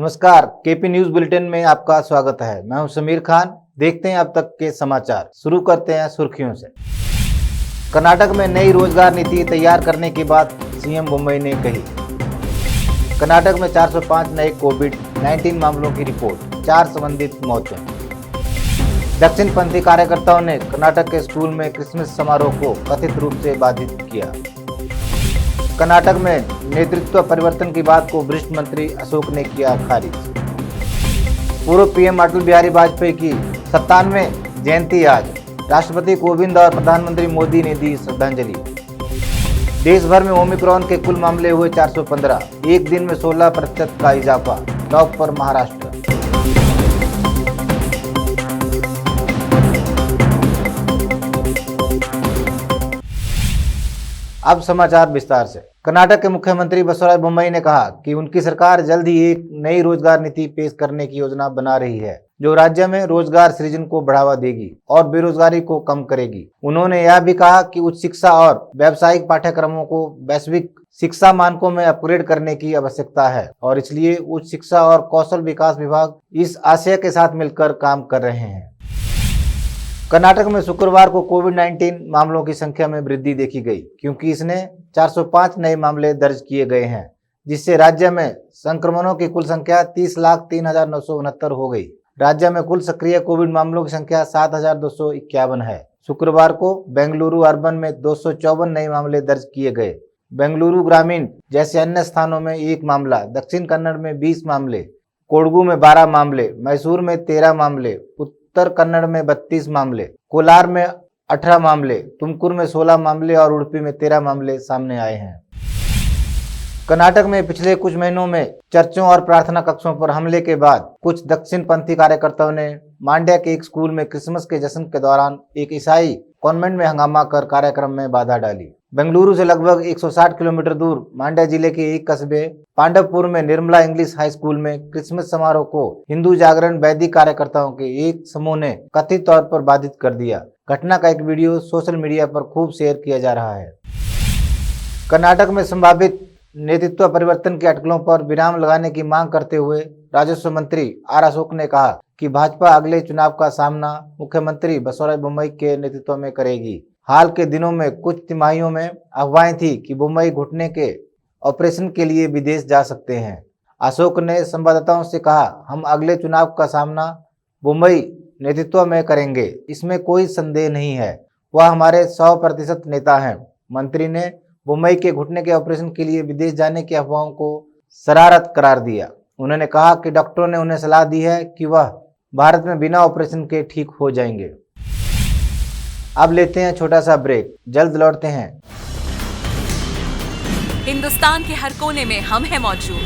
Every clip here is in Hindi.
नमस्कार, केपी न्यूज बुलेटिन में आपका स्वागत है। मैं हूं समीर खान। देखते हैं अब तक के समाचार। शुरू करते हैं सुर्खियों से। कर्नाटक में नई रोजगार नीति तैयार करने की बात सीएम मुंबई ने कही। कर्नाटक में 405 नए कोविड-19 मामलों की रिपोर्ट, 4 संबंधित मौतें। दक्षिणपंथी कार्यकर्ताओं ने कर्नाटक के स्कूल में क्रिसमस समारोह को कथित रूप से बाधित किया। कर्नाटक में नेतृत्व परिवर्तन की बात को वरिष्ठ मंत्री अशोक ने किया खारिज। पूर्व पीएम अटल बिहारी वाजपेयी की 97वीं जयंती आज, राष्ट्रपति कोविंद और प्रधानमंत्री मोदी ने दी श्रद्धांजलि। देश भर में ओमिक्रॉन के कुल मामले हुए 415, एक दिन में 16% का इजाफा, टॉप पर महाराष्ट्र। अब समाचार विस्तार से। कर्नाटक के मुख्यमंत्री बसवराज बोम्मई ने कहा कि उनकी सरकार जल्द ही एक नई रोजगार नीति पेश करने की योजना बना रही है, जो राज्य में रोजगार सृजन को बढ़ावा देगी और बेरोजगारी को कम करेगी। उन्होंने यह भी कहा कि उच्च शिक्षा और व्यावसायिक पाठ्यक्रमों को वैश्विक शिक्षा मानकों में अपग्रेड करने की आवश्यकता है और इसलिए उच्च शिक्षा और कौशल विकास विभाग इस आशय के साथ मिलकर काम कर रहे हैं। कर्नाटक में शुक्रवार को कोविड-19 मामलों की संख्या में वृद्धि देखी गई, क्योंकि इसने 405 नए मामले दर्ज किए गए हैं, जिससे राज्य में संक्रमणों की कुल संख्या 30,03,969 हो गई। राज्य में कुल सक्रिय कोविड मामलों की संख्या 7,251 है। शुक्रवार को बेंगलुरु अर्बन में 254 नए मामले दर्ज किए गए। बेंगलुरु ग्रामीण जैसे अन्य स्थानों में 1 मामला, दक्षिण कन्नड़ में 20 मामले, कोडगु में 12 मामले, मैसूर में 13 मामले, उत्तर कन्नड़ में 32 मामले, कोलार में 18 मामले, तुमकुर में 16 मामले और उडुपी में 13 मामले सामने आए हैं। कर्नाटक में पिछले कुछ महीनों में चर्चों और प्रार्थना कक्षों पर हमले के बाद कुछ दक्षिणपंथी कार्यकर्ताओं ने मांड्या के एक स्कूल में क्रिसमस के जश्न के दौरान एक ईसाई कॉन्वेंट में हंगामा कर कार्यक्रम में बाधा डाली। बेंगलुरु से लगभग 160 किलोमीटर दूर मांड्या जिले के एक कस्बे पांडवपुर में निर्मला इंग्लिश हाई स्कूल में क्रिसमस समारोह को हिंदू जागरण वैदिक कार्यकर्ताओं के एक समूह ने कथित तौर पर बाधित कर दिया। घटना का एक वीडियो सोशल मीडिया पर खूब शेयर किया जा रहा है। कर्नाटक में संभावित नेतृत्व परिवर्तन के अटकलों पर विराम लगाने की मांग करते हुए राजस्व मंत्री आर अशोक ने कहा कि भाजपा अगले चुनाव का सामना मुख्यमंत्री बसवराज बोम्मई के नेतृत्व में करेगी। हाल के दिनों में कुछ तिमाहियों में अफवाहें थी कि बोम्मई घुटने के ऑपरेशन के लिए विदेश जा सकते हैं। अशोक ने संवाददाताओं से कहा, हम अगले चुनाव का सामना बोम्मई नेतृत्व में करेंगे, इसमें कोई संदेह नहीं है। वह हमारे 100% नेता हैं। मंत्री ने बोम्मई के घुटने के ऑपरेशन के लिए विदेश जाने की अफवाहों को शरारत करार दिया। उन्होंने कहा कि डॉक्टरों ने उन्हें सलाह दी है कि वह भारत में बिना ऑपरेशन के ठीक हो जाएंगे। अब लेते हैं छोटा सा ब्रेक, जल्द लौटते हैं। हिंदुस्तान के हर कोने में हम हैं मौजूद।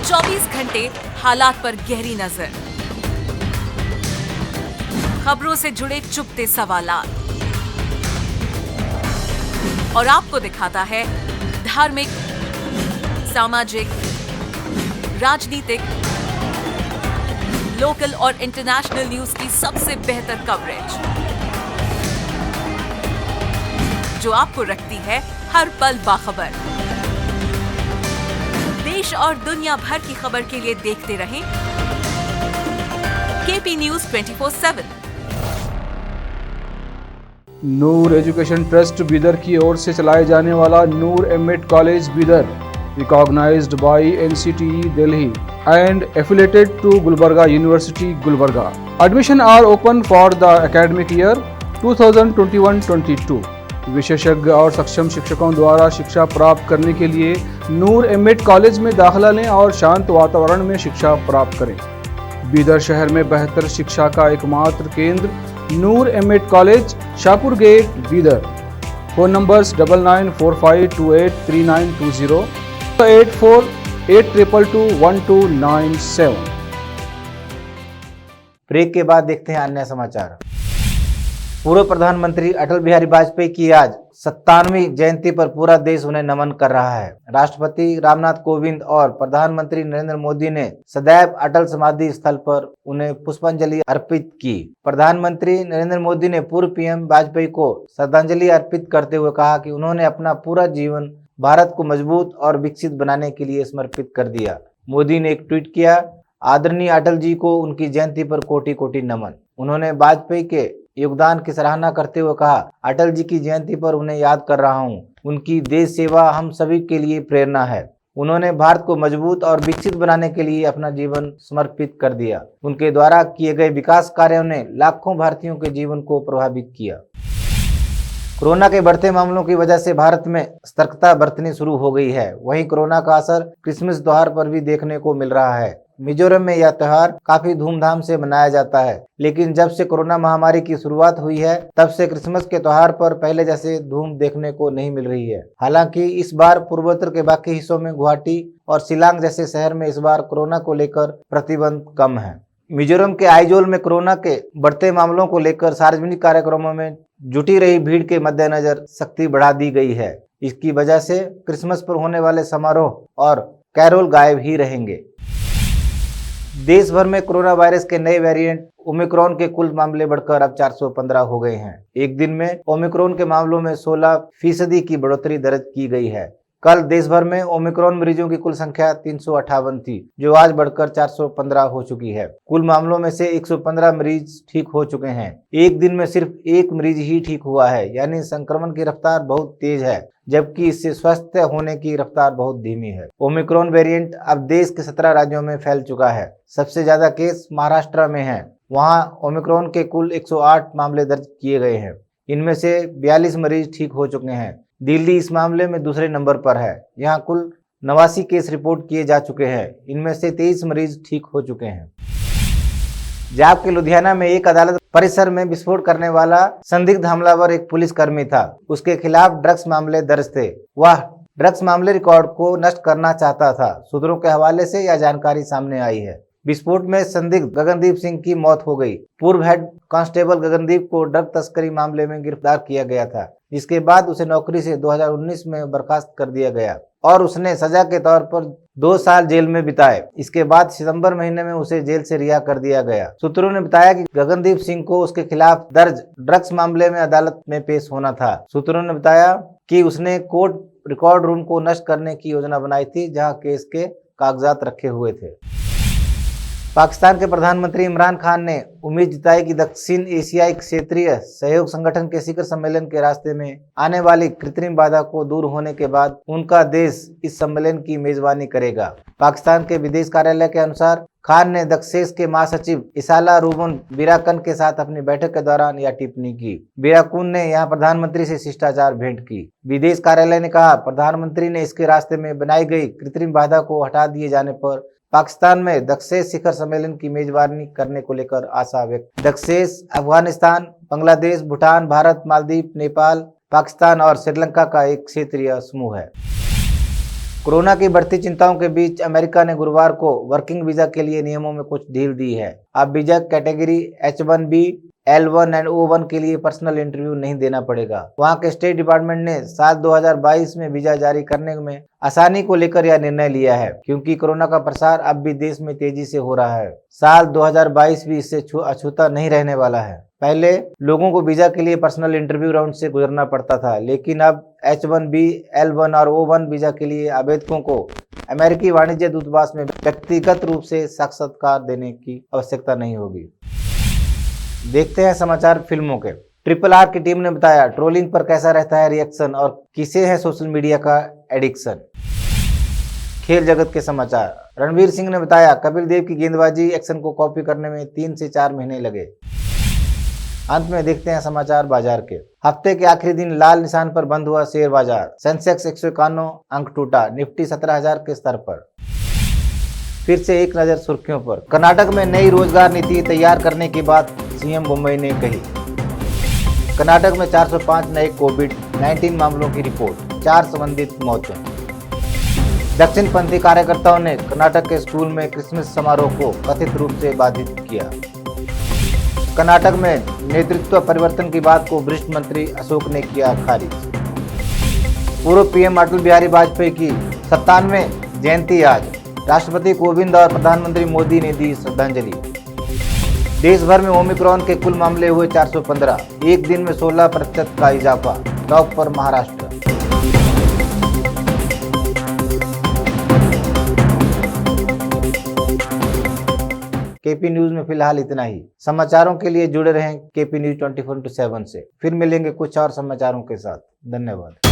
24 घंटे हालात पर गहरी नजर, खबरों से जुड़े चुपते सवालात और आपको दिखाता है धार्मिक, सामाजिक, राजनीतिक, लोकल और इंटरनेशनल न्यूज की सबसे बेहतर कवरेज, जो आपको रखती है हर पल बाखबर। देश और दुनिया भर की खबर के लिए देखते रहें KP news 24/7। Noor education trust Bidar की ओर से चलाए जाने वाला Noor MEd college Bidar, recognized by NCTE Delhi and affiliated to Gulbarga University, Gulbarga. Admission are open for the academic year 2021-22. विशेषज्ञ और सक्षम शिक्षकों द्वारा शिक्षा प्राप्त करने के लिए नूर एमएड कॉलेज में दाखिला लें और शांत वातावरण में शिक्षा प्राप्त करें। बीदर शहर में बेहतर शिक्षा का एकमात्र केंद्र Noor MEd college, Shahpur gate, Bidar. Phone numbers 9945283920, 8482221297। Break के बाद देखते हैं अन्य समाचार। पूर्व प्रधानमंत्री अटल बिहारी वाजपेयी की आज 97वीं जयंती पर पूरा देश उन्हें नमन कर रहा है। राष्ट्रपति रामनाथ कोविंद और प्रधानमंत्री नरेंद्र मोदी ने सदैव अटल समाधि स्थल पर उन्हें पुष्पांजलि अर्पित की। प्रधानमंत्री नरेंद्र मोदी ने पूर्व पीएम वाजपेयी को श्रद्धांजलि अर्पित करते हुए कहा कि उन्होंने अपना पूरा जीवन भारत को मजबूत और विकसित बनाने के लिए समर्पित कर दिया। मोदी ने एक ट्वीट किया, आदरणीय अटल जी को उनकी जयंती पर कोटि कोटि नमन। उन्होंने वाजपेयी के योगदान की सराहना करते हुए कहा, अटल जी की जयंती पर उन्हें याद कर रहा हूं। उनकी देश सेवा हम सभी के लिए प्रेरणा है। उन्होंने भारत को मजबूत और विकसित बनाने के लिए अपना जीवन समर्पित कर दिया। उनके द्वारा किए गए विकास कार्यों ने लाखों भारतीयों के जीवन को प्रभावित किया। कोरोना के बढ़ते मामलों की वजह से भारत में सतर्कता बरतनी शुरू हो गई है। वहीं कोरोना का असर क्रिसमस त्योहार पर भी देखने को मिल रहा है। मिजोरम में यह त्योहार काफी धूमधाम से मनाया जाता है, लेकिन जब से कोरोना महामारी की शुरुआत हुई है तब से क्रिसमस के त्योहार पर पहले जैसे धूम देखने को नहीं मिल रही है। हालांकि इस बार पूर्वोत्तर के बाकी हिस्सों में गुवाहाटी और शिलांग जैसे शहर में इस बार कोरोना को लेकर प्रतिबंध कम है। मिजोरम के आइजोल में कोरोना के बढ़ते मामलों को लेकर सार्वजनिक कार्यक्रमों में जुटी रही भीड़ के मद्देनजर सख्ती बढ़ा दी गई है। इसकी वजह से क्रिसमस पर होने वाले समारोह और कैरोल गायब ही रहेंगे। देश भर में कोरोना वायरस के नए वेरिएंट ओमिक्रॉन के कुल मामले बढ़कर अब 415 हो गए हैं। एक दिन में ओमिक्रॉन के मामलों में 16% की बढ़ोतरी दर्ज की गई है। कल देश भर में ओमिक्रॉन मरीजों की कुल संख्या 358 थी, जो आज बढ़कर 415 हो चुकी है। कुल मामलों में से 115 मरीज ठीक हो चुके हैं। एक दिन में सिर्फ एक मरीज ही ठीक हुआ है, यानी संक्रमण की रफ्तार बहुत तेज है, जबकि इससे स्वस्थ होने की रफ्तार बहुत धीमी है। ओमिक्रॉन वेरिएंट अब देश के 17 राज्यों में फैल चुका है। सबसे ज्यादा केस महाराष्ट्र में हैं। वहां ओमिक्रॉन के कुल 108 मामले दर्ज किए गए हैं। इनमें से 42 मरीज ठीक हो चुके हैं। दिल्ली इस मामले में दूसरे नंबर पर है। यहाँ कुल 89 केस रिपोर्ट किए जा चुके हैं। इनमें से 23 मरीज ठीक हो चुके हैं। पंजाब के लुधियाना में एक अदालत परिसर में विस्फोट करने वाला संदिग्ध हमलावर एक पुलिसकर्मी था। उसके खिलाफ ड्रग्स मामले दर्ज थे। वह ड्रग्स मामले रिकॉर्ड को नष्ट करना चाहता था। सूत्रों के हवाले से यह जानकारी सामने आई है। विस्फोट में संदिग्ध गगनदीप सिंह की मौत हो गई। पूर्व हेड कांस्टेबल गगनदीप को ड्रग तस्करी मामले में गिरफ्तार किया गया था, जिसके बाद उसे नौकरी से 2019 में बर्खास्त कर दिया गया और उसने सजा के तौर पर 2 साल जेल में बिताए। इसके बाद सितंबर महीने में उसे जेल से रिहा कर दिया गया। सूत्रों ने बताया कि गगनदीप सिंह को उसके खिलाफ दर्ज ड्रग्स मामले में अदालत में पेश होना था। सूत्रों ने बताया कि उसने कोर्ट रिकॉर्ड रूम को नष्ट करने की योजना बनाई थी, जहां केस के कागजात रखे हुए थे। पाकिस्तान के प्रधानमंत्री इमरान खान ने उम्मीद जताई कि दक्षिण एशियाई क्षेत्रीय सहयोग संगठन के शिखर सम्मेलन के रास्ते में आने वाली कृत्रिम बाधा को दूर होने के बाद उनका देश इस सम्मेलन की मेजबानी करेगा। पाकिस्तान के विदेश कार्यालय के अनुसार खान ने दक्षेस के महासचिव इसाला रूबन बिराकन के साथ अपनी बैठक के दौरान यह टिप्पणी की। बिराकुन ने यहां प्रधानमंत्री से शिष्टाचार भेंट की। विदेश कार्यालय ने कहा, प्रधानमंत्री ने इसके रास्ते में बनाई गई कृत्रिम बाधा को हटा दिए जाने पर पाकिस्तान में दक्षेस शिखर सम्मेलन की मेजबानी करने को लेकर आशा व्यक्त। दक्षेस अफगानिस्तान, बांग्लादेश, भूटान, भारत, मालदीव, नेपाल, पाकिस्तान और श्रीलंका का एक क्षेत्रीय समूह है। कोरोना की बढ़ती चिंताओं के बीच अमेरिका ने गुरुवार को वर्किंग वीजा के लिए नियमों में कुछ ढील दी है। अब वीजा कैटेगरी H1B, L1 और O1 के लिए पर्सनल इंटरव्यू नहीं देना पड़ेगा। वहां के स्टेट डिपार्टमेंट ने साल 2022 में वीजा जारी करने में आसानी को लेकर यह निर्णय लिया है, क्योंकि कोरोना का प्रसार अब भी देश में तेजी से हो रहा है। साल 2022 भी इससे अछूता नहीं रहने वाला है। पहले लोगों को वीजा के लिए पर्सनल इंटरव्यू राउंड से गुजरना पड़ता था, लेकिन अब H1B, L1 और O1 वीजा के लिए आवेदकों को अमेरिकी वाणिज्य दूतावास में व्यक्तिगत रूप से साक्षात्कार देने की आवश्यकता नहीं होगी। देखते हैं समाचार फिल्मों के। RRR की टीम ने बताया ट्रोलिंग पर कैसा रहता है रिएक्शन और किसे है सोशल मीडिया का एडिक्शन। खेल जगत के समाचार। रणवीर सिंह ने बताया कपिल देव की गेंदबाजी एक्शन को कॉपी करने में 3 से 4 महीने लगे। अंत में देखते हैं समाचार बाजार के। हफ्ते के आखिरी दिन लाल निशान पर बंद हुआ शेयर बाजार। सेंसेक्स 151 अंक टूटा, निफ्टी 17,000 के स्तर पर। फिर से एक नजर सुर्खियों पर। कर्नाटक में नई रोजगार नीति तैयार करने की बात सीएम मुंबई ने कही। कर्नाटक में 405 नए कोविड-19 मामलों की रिपोर्ट, 4 संबंधित मौतें। दक्षिणपंथी कार्यकर्ताओं ने कर्नाटक के स्कूल में क्रिसमस समारोह को कथित रूप से बाधित किया। कर्नाटक में नेतृत्व परिवर्तन की बात को वरिष्ठ मंत्री अशोक ने किया खारिज। पूर्व पीएम अटल बिहारी वाजपेयी की 97वीं जयंती आज। राष्ट्रपति कोविंद और प्रधानमंत्री मोदी ने दी श्रद्धांजलि। देश भर में ओमिक्रॉन के कुल मामले हुए 415, एक दिन में 16% का इजाफा। टॉप पर महाराष्ट्र। केपी न्यूज में फिलहाल इतना ही। समाचारों के लिए जुड़े रहें केपी न्यूज 24/7 से। फिर मिलेंगे कुछ और समाचारों के साथ। धन्यवाद।